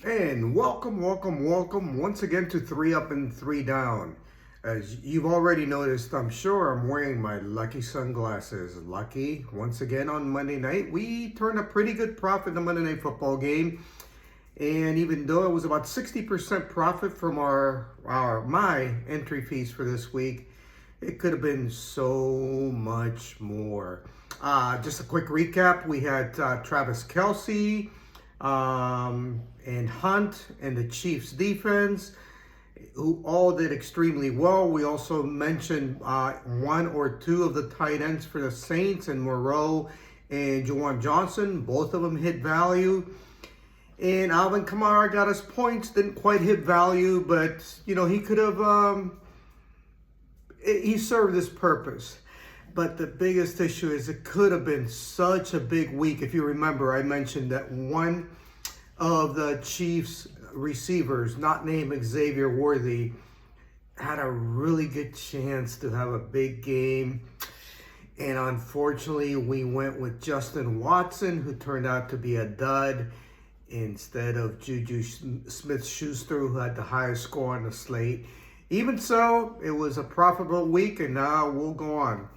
And welcome once again to 3 Up and 3 Down. As you've already noticed, I'm sure I'm wearing my lucky sunglasses. Lucky, once again on Monday night, we turned a pretty good profit in the Monday Night Football game. And even though it was about 60% profit from my entry fees for this week, it could have been so much more. Just a quick recap, we had Travis Kelce, and Hunt and the Chiefs defense, who all did extremely well. We also mentioned one or two of the tight ends for the Saints, and Moreau and Juwan Johnson. Both of them hit value. And Alvin Kamara got his points, didn't quite hit value, but he could have. He served his purpose. But the biggest issue is it could have been such a big week. If you remember, I mentioned that one of the Chiefs receivers, not named Xavier Worthy, had a really good chance to have a big game. And unfortunately, we went with Justin Watson, who turned out to be a dud, instead of Juju Smith-Schuster, who had the highest score on the slate. Even so, it was a profitable week, and now we'll go on.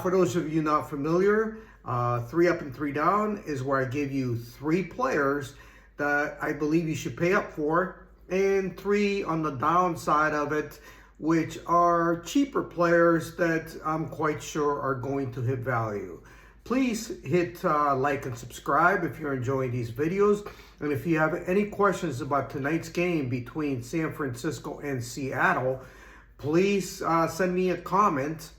For those of you not familiar, 3 Up and 3 Down is where I give you 3 players that I believe you should pay up for, and 3 on the downside of it, which are cheaper players that I'm quite sure are going to hit value. Please hit like and subscribe if you're enjoying these videos. And if you have any questions about tonight's game between San Francisco and Seattle, please send me a comment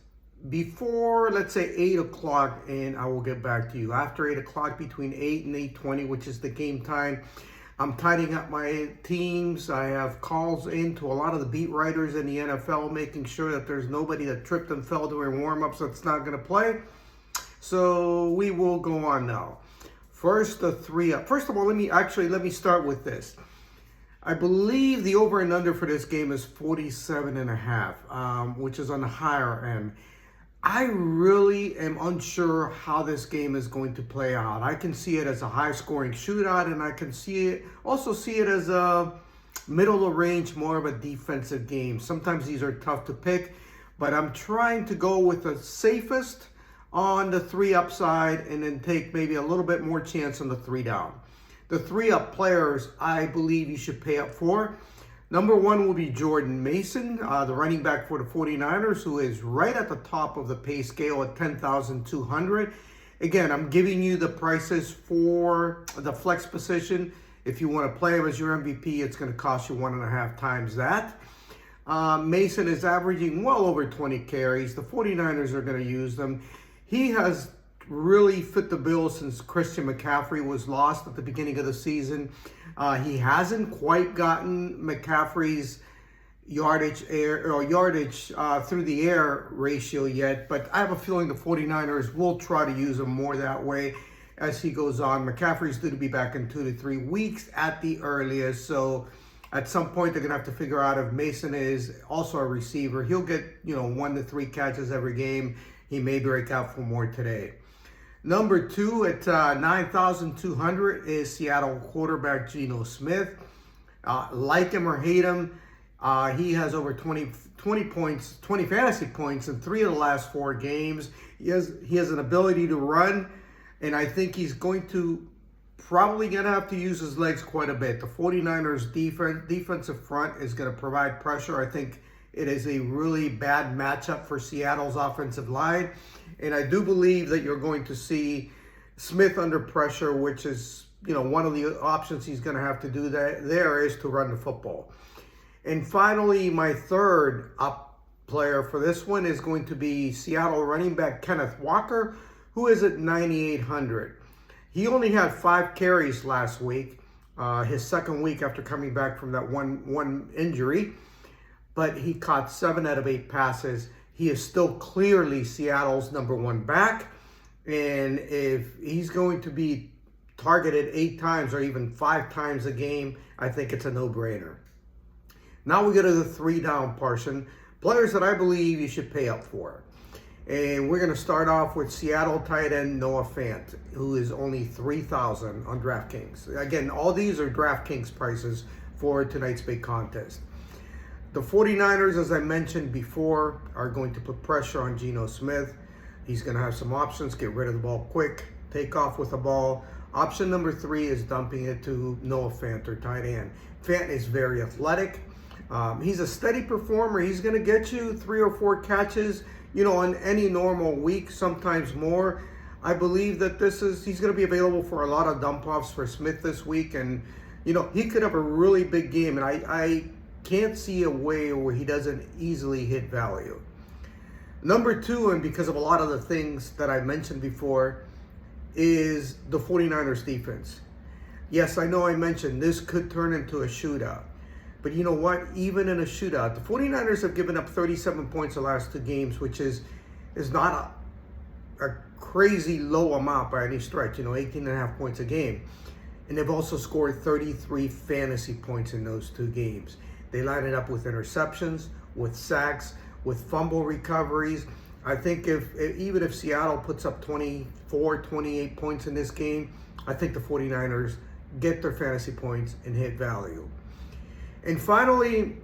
before, let's say, 8 o'clock, and I will get back to you. After 8 o'clock, between 8 and 8:20, which is the game time, I'm tidying up my teams. I have calls into a lot of the beat writers in the NFL, making sure that there's nobody that tripped and fell during warm-ups that's not going to play. So we will go on now. First, the 3 Up. First of all, let me start with this. I believe the over and under for this game is 47.5, which is on the higher end. I really am unsure how this game is going to play out. I can see it as a high-scoring shootout, and I can also see it as a middle of range, more of a defensive game. Sometimes these are tough to pick, but I'm trying to go with the safest on the 3 Up side, and then take maybe a little bit more chance on the 3 Down. The 3 Up players I believe you should pay up for. Number 1 will be Jordan Mason, the running back for the 49ers, who is right at the top of the pay scale at $10,200. Again, I'm giving you the prices for the flex position. If you want to play him as your MVP, it's going to cost you 1.5 times that. Mason is averaging well over 20 carries. The 49ers are going to use them. He has really fit the bill since Christian McCaffrey was lost at the beginning of the season. He hasn't quite gotten McCaffrey's yardage through the air ratio yet, but I have a feeling the 49ers will try to use him more that way as he goes on. McCaffrey's due to be back in 2 to 3 weeks at the earliest, so at some point they're going to have to figure out if Mason is also a receiver. He'll get 1 to 3 catches every game. He may break out for more today. Number 2 at $9,200 is Seattle quarterback Geno Smith. Like him or hate him, he has over 20 fantasy points in 3 of the last 4 games. He has an ability to run, and I think he's probably going to have to use his legs quite a bit. The 49ers defensive front is going to provide pressure. I think it is a really bad matchup for Seattle's offensive line. And I do believe that you're going to see Smith under pressure, which is, one of the options he's going to have to do there is to run the football. And finally, my 3rd up player for this one is going to be Seattle running back Kenneth Walker, who is at $9,800. He only had 5 carries last week, his second week after coming back from that one injury. But he caught 7 out of 8 passes. He is still clearly Seattle's number 1 back. And if he's going to be targeted 8 times or even 5 times a game, I think it's a no-brainer. Now we go to the 3 Down portion. Players that I believe you should pay up for. And we're going to start off with Seattle tight end Noah Fant, who is only $3,000 on DraftKings. Again, all these are DraftKings prices for tonight's big contest. The 49ers, as I mentioned before, are going to put pressure on Geno Smith. He's going to have some options: get rid of the ball quick, take off with the ball. Option number 3 is dumping it to Noah Fant, or tight end. Fant is very athletic. He's a steady performer. He's going to get you 3 or 4 catches, on any normal week, sometimes more. I believe that he's going to be available for a lot of dump offs for Smith this week, and he could have a really big game, and I can't see a way where he doesn't easily hit value. Number 2, and because of a lot of the things that I mentioned before, is the 49ers defense. Yes, I know I mentioned this could turn into a shootout. But you know what? Even in a shootout, the 49ers have given up 37 points the last 2 games, which is not a crazy low amount by any stretch, 18.5 points a game. And they've also scored 33 fantasy points in those 2 games. They line it up with interceptions, with sacks, with fumble recoveries. I think even if Seattle puts up 24, 28 points in this game, I think the 49ers get their fantasy points and hit value. And finally,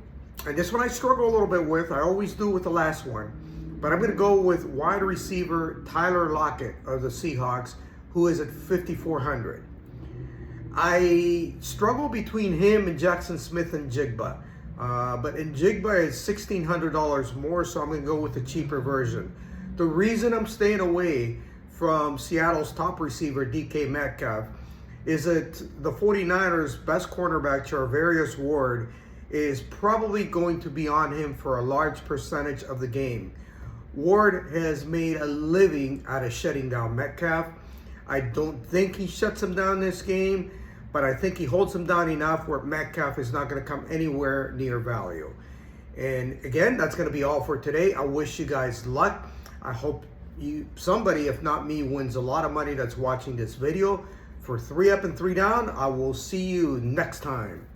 and this one I struggle a little bit with, I always do with the last one, but I'm going to go with wide receiver Tyler Lockett of the Seahawks, who is at 5,400. I struggle between him and Jackson Smith and Jigba. But Njigba is $1,600 more, so I'm going to go with the cheaper version. The reason I'm staying away from Seattle's top receiver, DK Metcalf, is that the 49ers' best cornerback, Charvarius Ward, is probably going to be on him for a large percentage of the game. Ward has made a living out of shutting down Metcalf. I don't think he shuts him down this game, but I think he holds him down enough where Metcalf is not going to come anywhere near value. And again, that's going to be all for today. I wish you guys luck. I hope somebody, if not me, wins a lot of money that's watching this video. For 3 up and 3 down, I will see you next time.